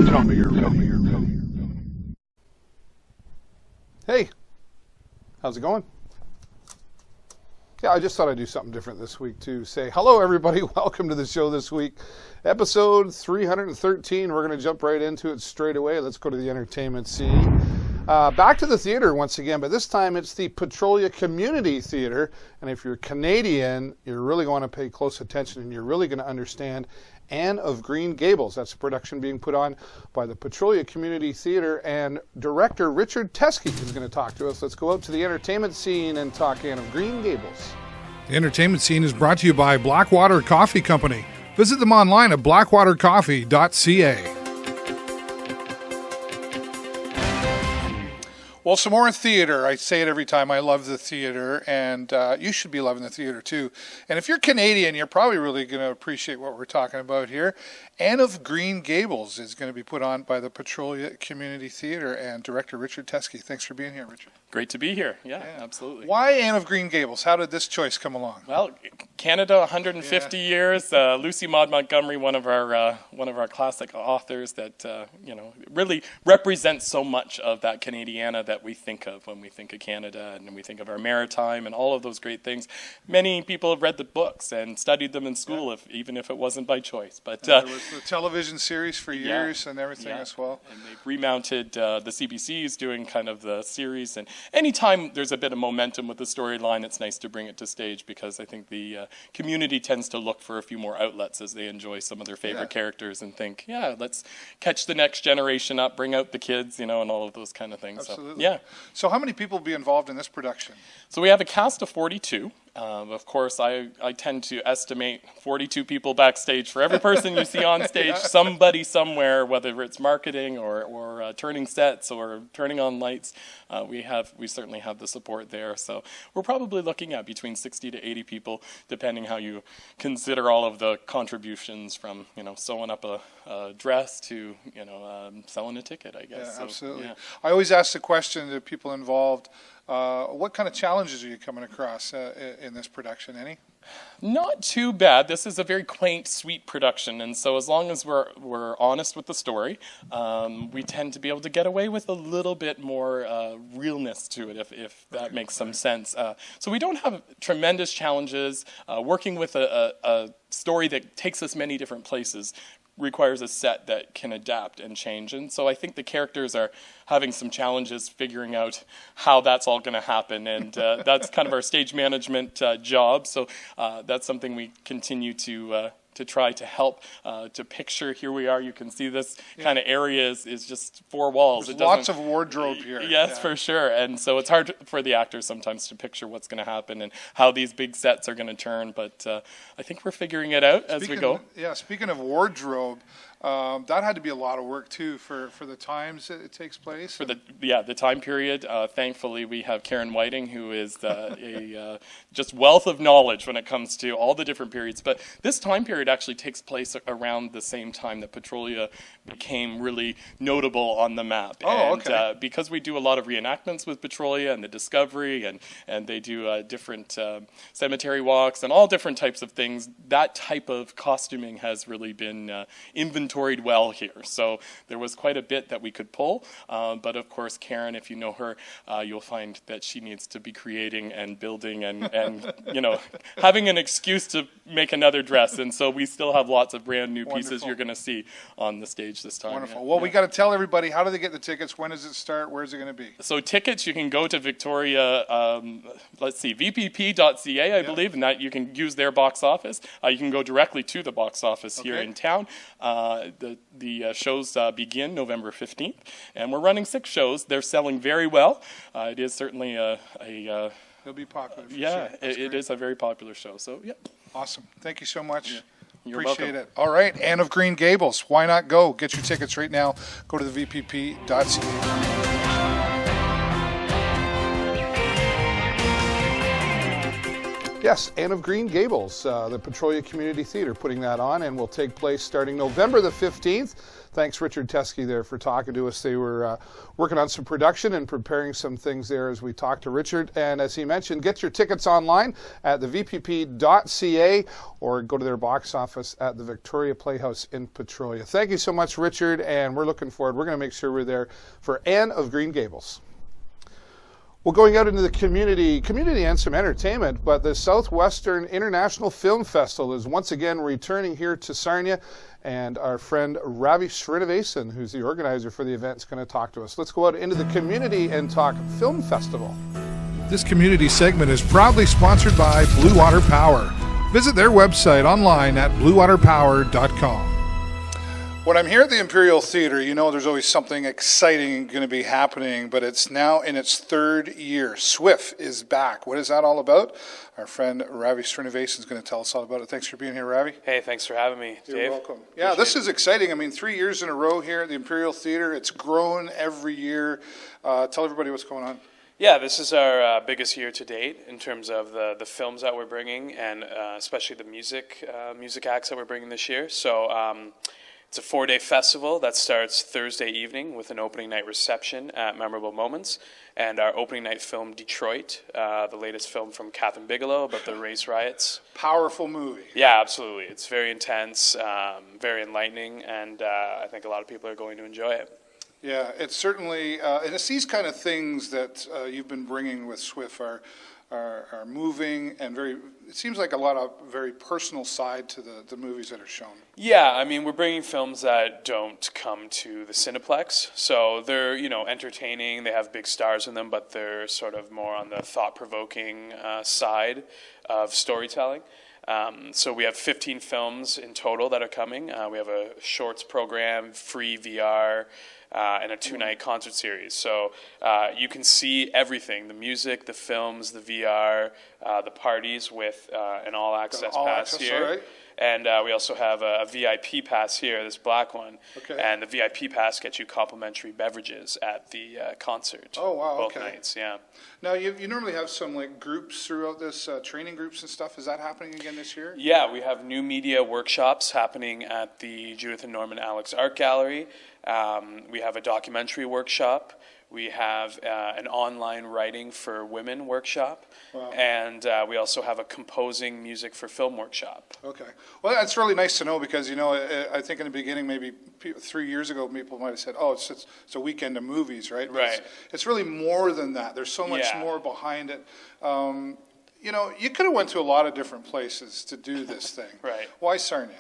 Hey, how's it going? Yeah, I just thought I'd do something different this week to say hello, everybody. Welcome to the show this week. Episode 313. We're going to jump right into it straight away. Let's go to the entertainment scene. Back to the theater once again, but this time it's the Petrolia Community Theatre. And if you're Canadian, you're really going to pay close attention and you're really going to understand Anne of Green Gables. That's a production being put on by the Petrolia Community Theatre, and director Richard Teskey is going to talk to us. Let's go out to the entertainment scene and talk Anne of Green Gables. The entertainment scene is brought to you by Blackwater Coffee Company. Visit them online at blackwatercoffee.ca. Well, some more theater. I say it every time. I love the theater, and you should be loving the theater too. And if you're Canadian, you're probably really going to appreciate what we're talking about here. Anne of Green Gables is going to be put on by the Petrolia Community Theatre, and director Richard Teskey. Thanks for being here, Richard. Great to be here. Yeah, absolutely. Why Anne of Green Gables? How did this choice come along? Well, Canada, 150 years. Lucy Maud Montgomery, one of our classic authors that really represents so much of that Canadiana that we think of when we think of Canada, and we think of our maritime and all of those great things. Many people have read the books and studied them in school, even if it wasn't by choice. But there was the television series for years and everything as well. And they've remounted the CBC's doing kind of the series. And anytime there's a bit of momentum with the storyline, it's nice to bring it to stage, because I think the community tends to look for a few more outlets as they enjoy some of their favorite characters and think, let's catch the next generation up, bring out the kids, and all of those kind of things. Absolutely. So, So how many people will be involved in this production? So we have a cast of 42. Of course, I tend to estimate 42 people backstage. For every person you see on stage, somebody somewhere, whether it's marketing or turning sets or turning on lights, we certainly have the support there. So we're probably looking at between 60 to 80 people, depending how you consider all of the contributions from sewing up a dress to selling a ticket, I guess. Yeah, so, absolutely. Yeah. I always ask the question to people involved, what kind of challenges are you coming across in this production? Any? Not too bad. This is a very quaint, sweet production, and so as long as we're honest with the story, we tend to be able to get away with a little bit more realness to it, if that makes some sense. So we don't have tremendous challenges. Working with a story that takes us many different places requires a set that can adapt and change. And so I think the characters are having some challenges figuring out how that's all going to happen. And that's kind of our stage management job. So that's something we continue to try to help to picture. Here we are. You can see this kind of area is just four walls. There's lots of wardrobe here. Yes, for sure. And so it's hard for the actors sometimes to picture what's going to happen and how these big sets are going to turn. But I think we're figuring it out as we go. Yeah, speaking of wardrobe, that had to be a lot of work too for the times it takes place. For the time period, thankfully we have Karen Whiting, who is a just wealth of knowledge when it comes to all the different periods. But this time period actually takes place around the same time that Petrolia became really notable on the map. And because we do a lot of reenactments with Petrolia and the Discovery, and they do different cemetery walks and all different types of things, that type of costuming has really been inventoried well here. So there was quite a bit that we could pull. But of course, Karen, if you know her, you'll find that she needs to be creating and building and having an excuse to make another dress. And so we still have lots of brand new pieces you're going to see on the stage this time. Wonderful. Well, we got to tell everybody, how do they get the tickets? When does it start? Where is it going to be? So tickets, you can go to Victoria, vpp.ca, I believe, and that you can use their box office. You can go directly to the box office here in town. The shows begin November 15th, and we're running 6 shows. They're selling very well. It is certainly It'll be popular. It is a very popular show. So, Awesome. Thank you so much. Yeah. You're Appreciate welcome. it. All right, Anne of Green Gables. Why not go? Get your tickets right now. Go to the vpp.ca. Yes, Anne of Green Gables, the Petrolia Community Theatre putting that on, and will take place starting November the 15th. Thanks, Richard Teskey, there for talking to us. They were working on some production and preparing some things there as we talked to Richard. And as he mentioned, get your tickets online at the vpp.ca or go to their box office at the Victoria Playhouse in Petrolia. Thank you so much, Richard, and we're looking forward. We're going to make sure we're there for Anne of Green Gables. Well, going out into the community and some entertainment, but the Southwestern International Film Festival is once again returning here to Sarnia, and our friend Ravi Srinivasan, who's the organizer for the event, is going to talk to us. Let's go out into the community and talk film festival. This community segment is proudly sponsored by Blue Water Power. Visit their website online at bluewaterpower.com. When I'm here at the Imperial Theatre, you know there's always something exciting going to be happening, but it's now in its third year. SWIFT is back. What is that all about? Our friend Ravi Srinivasan is going to tell us all about it. Thanks for being here, Ravi. Hey, thanks for having me, Dave. You're welcome. Yeah, this is exciting. I mean, 3 years in a row here at the Imperial Theatre. It's grown every year. Tell everybody what's going on. Yeah, this is our biggest year to date in terms of the films that we're bringing, and especially the music acts that we're bringing this year. So it's a 4-day festival that starts Thursday evening with an opening night reception at Memorable Moments, and our opening night film, Detroit, the latest film from Catherine Bigelow about the race riots. Powerful movie. Yeah, absolutely. It's very intense, very enlightening, and I think a lot of people are going to enjoy it. Yeah, it's certainly, and it's these kind of things that you've been bringing with SWIFT are moving and it seems like a lot of very personal side to the movies that are shown. Yeah, I mean, we're bringing films that don't come to the Cineplex, so they're, entertaining, they have big stars in them, but they're sort of more on the thought-provoking side of storytelling. So we have 15 films in total that are coming. We have a shorts program, free VR, and a 2-night concert series. So you can see everything, the music, the films, the VR, the parties with an all-access pass here. Right. And we also have a VIP pass here, this black one. Okay. And the VIP pass gets you complimentary beverages at the concert. Oh, wow, both okay. nights, yeah. Now, you normally have some groups throughout this, training groups and stuff. Is that happening again this year? Yeah, we have new media workshops happening at the Judith and Norman Alex Art Gallery. We have a documentary workshop. We have an online writing for women workshop. Wow. And we also have a composing music for film workshop. Okay. Well, that's really nice to know because, I think in the beginning, maybe 3 years ago, people might have said, oh, it's a weekend of movies, right? But Right. It's really more than that. There's so much more behind it. You could have went to a lot of different places to do this thing. Right. Why Sarnia?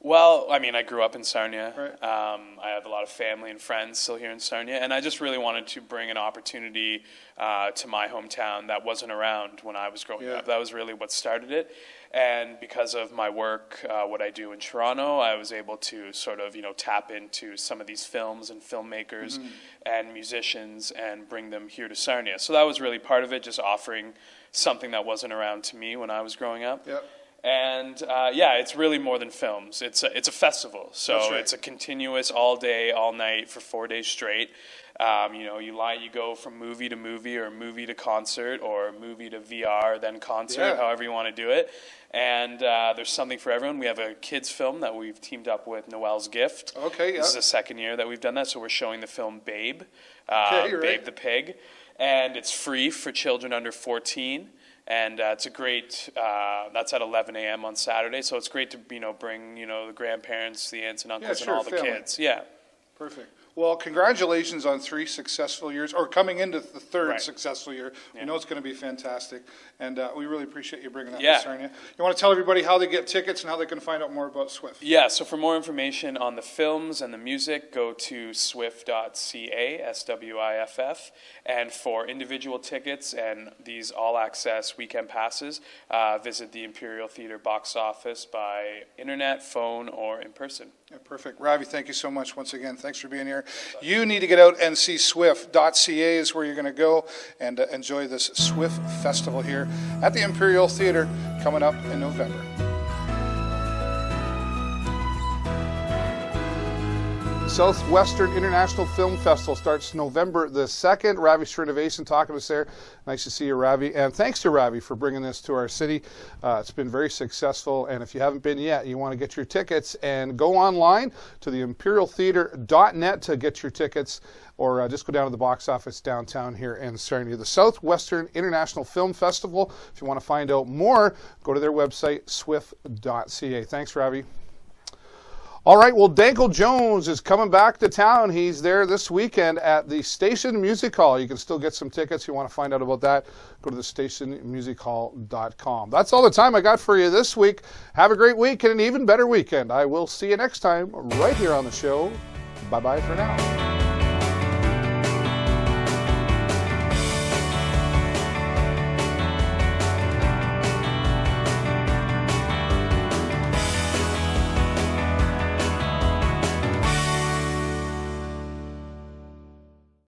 Well, I mean, I grew up in Sarnia. Right. I have a lot of family and friends still here in Sarnia, and I just really wanted to bring an opportunity to my hometown that wasn't around when I was growing up. That was really what started it. And because of my work, what I do in Toronto, I was able to sort of, tap into some of these films and filmmakers and musicians and bring them here to Sarnia. So that was really part of it, just offering something that wasn't around to me when I was growing up. Yep. And it's really more than films. It's a festival, so That's right. It's a continuous all day, all night for 4 days straight. You go from movie to movie, or movie to concert, or movie to VR, then concert, however you want to do it. And there's something for everyone. We have a kids film that we've teamed up with Noelle's Gift. Okay, yeah. This is the second year that we've done that, so we're showing the film Babe, Babe the Pig, and it's free for children under 14. And it's a great, that's at 11 a.m. on Saturday, so it's great to, bring, the grandparents, the aunts and uncles, and all the family. kids. Yeah. Perfect. Well, congratulations on 3 successful years, or coming into the third Right. successful year. Yeah. We know it's going to be fantastic, and we really appreciate you bringing that Yeah. to Sarnia. You want to tell everybody how they get tickets and how they can find out more about SWIFT? Yeah, so for more information on the films and the music, go to swift.ca, SWIFF. And for individual tickets and these all-access weekend passes, visit the Imperial Theatre box office by internet, phone, or in person. Yeah, perfect. Ravi, thank you so much once again. Thanks for being here. You need to get out and see swift.ca is where you're going to go and enjoy this SWIFT festival here at the Imperial Theatre coming up in November. Southwestern International Film Festival starts November the 2nd. Ravi Srinivasan talking to us there. Nice to see you, Ravi. And thanks to Ravi for bringing this to our city. It's been very successful. And if you haven't been yet, you want to get your tickets and go online to the imperialtheatre.net to get your tickets, or just go down to the box office downtown here in Sarnia. The Southwestern International Film Festival. If you want to find out more, go to their website, swift.ca. Thanks, Ravi. All right, well, Danko Jones is coming back to town. He's there this weekend at the Station Music Hall. You can still get some tickets. If you want to find out about that, go to thestationmusichall.com. That's all the time I got for you this week. Have a great week and an even better weekend. I will see you next time right here on the show. Bye-bye for now.